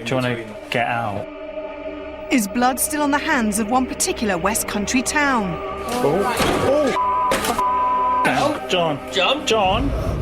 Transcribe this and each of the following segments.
Do you want to get out? Is blood still on the hands of one particular West Country town? John!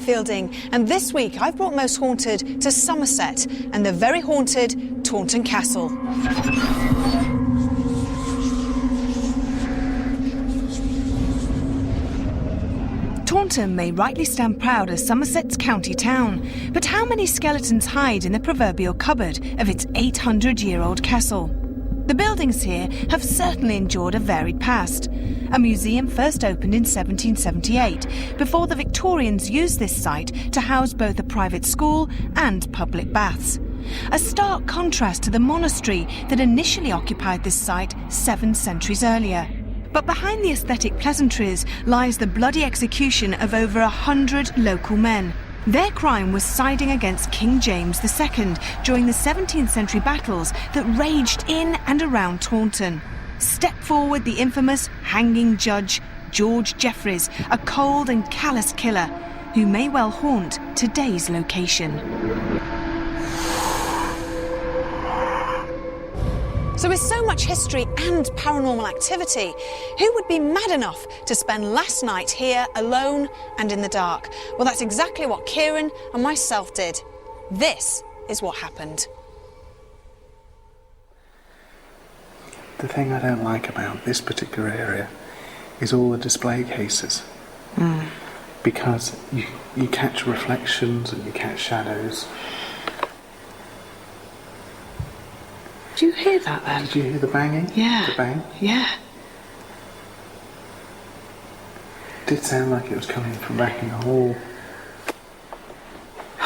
Fielding, and this week I've brought Most Haunted to Somerset and the very haunted Taunton Castle. Taunton may rightly stand proud as Somerset's county town, but how many skeletons hide in the proverbial cupboard of its 800-year-old castle? The buildings here have certainly endured a varied past. A museum first opened in 1778, before the Victorians used this site to house both a private school and public baths. A stark contrast to the monastery that initially occupied this site 7 centuries earlier. But behind the aesthetic pleasantries lies the bloody execution of over 100 local men. Their crime was siding against King James II during the 17th century battles that raged in and around Taunton. Step forward the infamous hanging judge, George Jeffreys, a cold and callous killer who may well haunt today's location. So with so much history and paranormal activity, who would be mad enough to spend last night here alone and in the dark? Well, that's exactly what Kieran and myself did. This is what happened. The thing I don't like about this particular area is all the display cases. Because you catch reflections and you catch shadows. Did you hear that then? Did you hear the banging? Yeah. The bang? Yeah. It did sound like it was coming from back in the hall.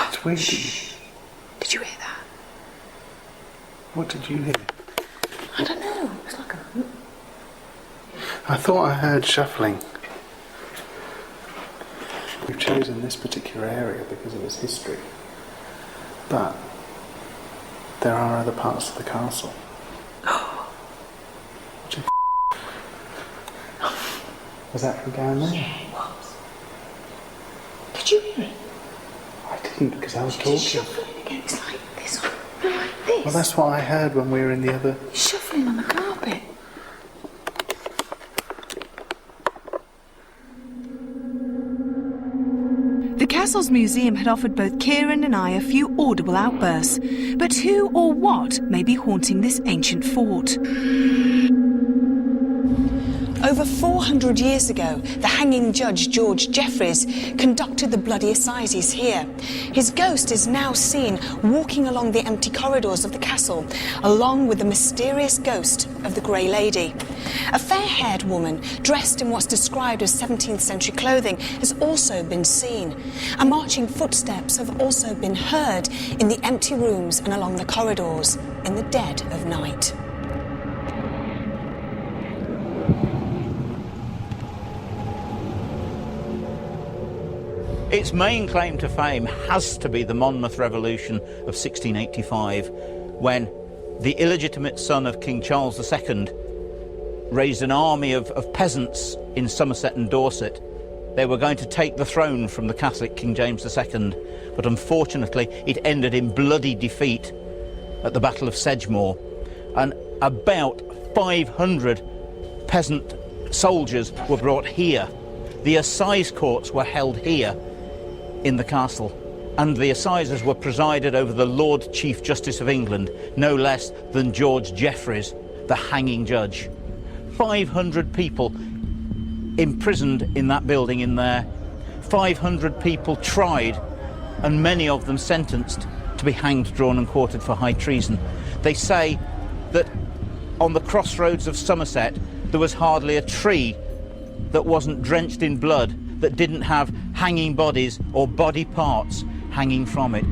It's weird. Did you hear that? What did you hear? I don't know. It's like a... I thought I heard shuffling. We've chosen this particular area because of its history. But there are other parts of the castle. Was that from down there? Yeah, it was. Did you hear it? I didn't, because I was talking. It's shuffling again. It's like this one, like this. Well, that's what I heard when we were in the other... Shuffling on the carpet. The castle's museum had offered both Kieran and I a few audible outbursts. But who or what may be haunting this ancient fort? Over 400 years ago, the hanging judge George Jeffreys conducted the bloody assizes here. His ghost is now seen walking along the empty corridors of the castle, along with the mysterious ghost of the Grey Lady. A fair-haired woman, dressed in what's described as 17th century clothing, has also been seen. And marching footsteps have also been heard in the empty rooms and along the corridors in the dead of night. Its main claim to fame has to be the Monmouth Revolution of 1685, when the illegitimate son of King Charles II raised an army of peasants in Somerset and Dorset. They were going to take the throne from the Catholic King James II, but unfortunately it ended in bloody defeat at the Battle of Sedgemoor, and about 500 peasant soldiers were brought here. The assize courts were held here in the castle, and the assizes were presided over the Lord Chief Justice of England, no less than George Jeffreys, the hanging judge. 500 people imprisoned in that building in there, 500 people tried, and many of them sentenced to be hanged, drawn and quartered for high treason. They say that on the crossroads of Somerset there was hardly a tree that wasn't drenched in blood, that didn't have hanging bodies or body parts hanging from it.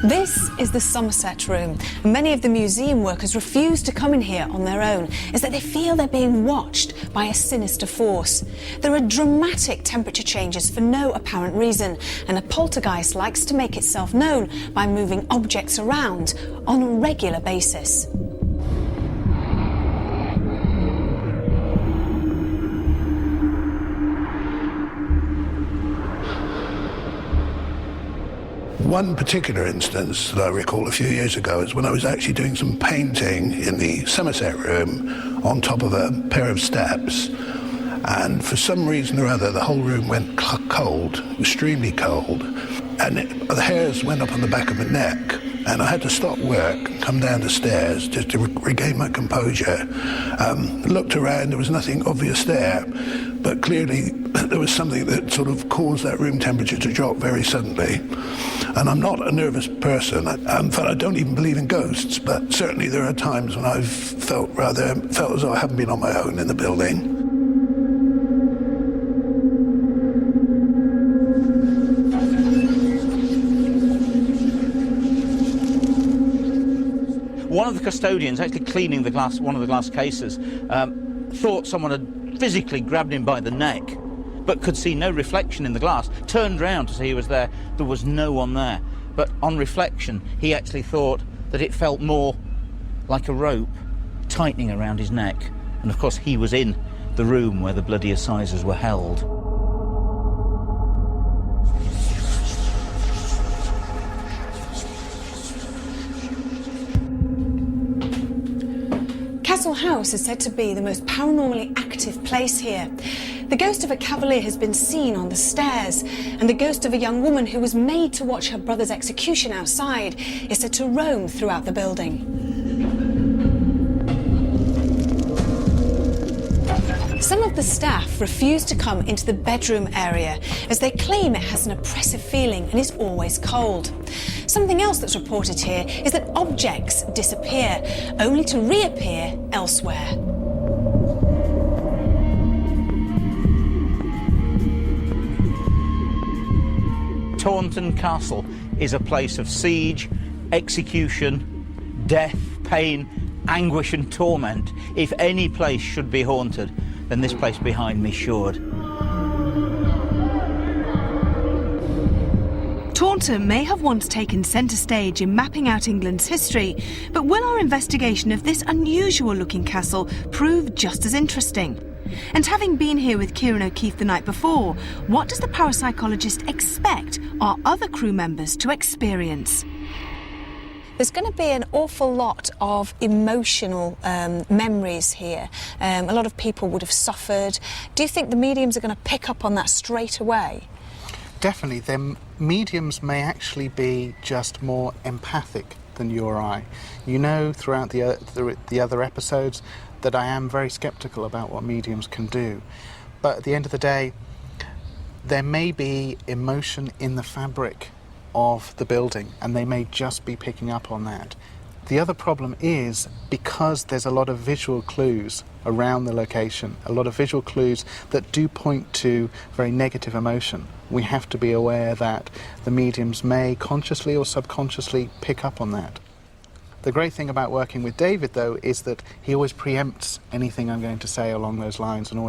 This is the Somerset Room. Many of the museum workers refuse to come in here on their own, as that they feel they're being watched by a sinister force. There are dramatic temperature changes for no apparent reason, and a poltergeist likes to make itself known by moving objects around on a regular basis. One particular instance that I recall a few years ago is when I was actually doing some painting in the Somerset Room on top of a pair of steps, and for some reason or other the whole room went cold, extremely cold, and the hairs went up on the back of my neck, and I had to stop work and come down the stairs just to regain my composure. Looked around, there was nothing obvious there, but clearly there was something that sort of caused that room temperature to drop very suddenly. And I'm not a nervous person. In fact, I don't even believe in ghosts, but certainly there are times when I've felt as though I haven't been on my own in the building. One of the custodians, actually cleaning one of the glass cases, thought someone had physically grabbed him by the neck, but could see no reflection in the glass, turned round to see who was there. There was no one there. But on reflection, he actually thought that it felt more like a rope tightening around his neck. And of course, he was in the room where the bloody assizes were held. Castle House is said to be the most paranormally active place here. The ghost of a cavalier has been seen on the stairs, and the ghost of a young woman who was made to watch her brother's execution outside is said to roam throughout the building. Some of the staff refuse to come into the bedroom area as they claim it has an oppressive feeling and is always cold. Something else that's reported here is that objects disappear, only to reappear elsewhere. Taunton Castle is a place of siege, execution, death, pain, anguish and torment. If any place should be haunted, then this place behind me should. Taunton may have once taken centre stage in mapping out England's history, but will our investigation of this unusual-looking castle prove just as interesting? And having been here with Kieran O'Keefe the night before, what does the parapsychologist expect our other crew members to experience? There's going to be an awful lot of emotional memories here. A lot of people would have suffered. Do you think the mediums are going to pick up on that straight away? Definitely. Their mediums may actually be just more empathic than you or I. You know, throughout the other episodes, that I am very sceptical about what mediums can do. But at the end of the day, there may be emotion in the fabric of the building, and they may just be picking up on that. The other problem is, because there's a lot of visual clues around the location, a lot of visual clues that do point to very negative emotion, we have to be aware that the mediums may consciously or subconsciously pick up on that. The great thing about working with David, though, is that he always preempts anything I'm going to say along those lines and always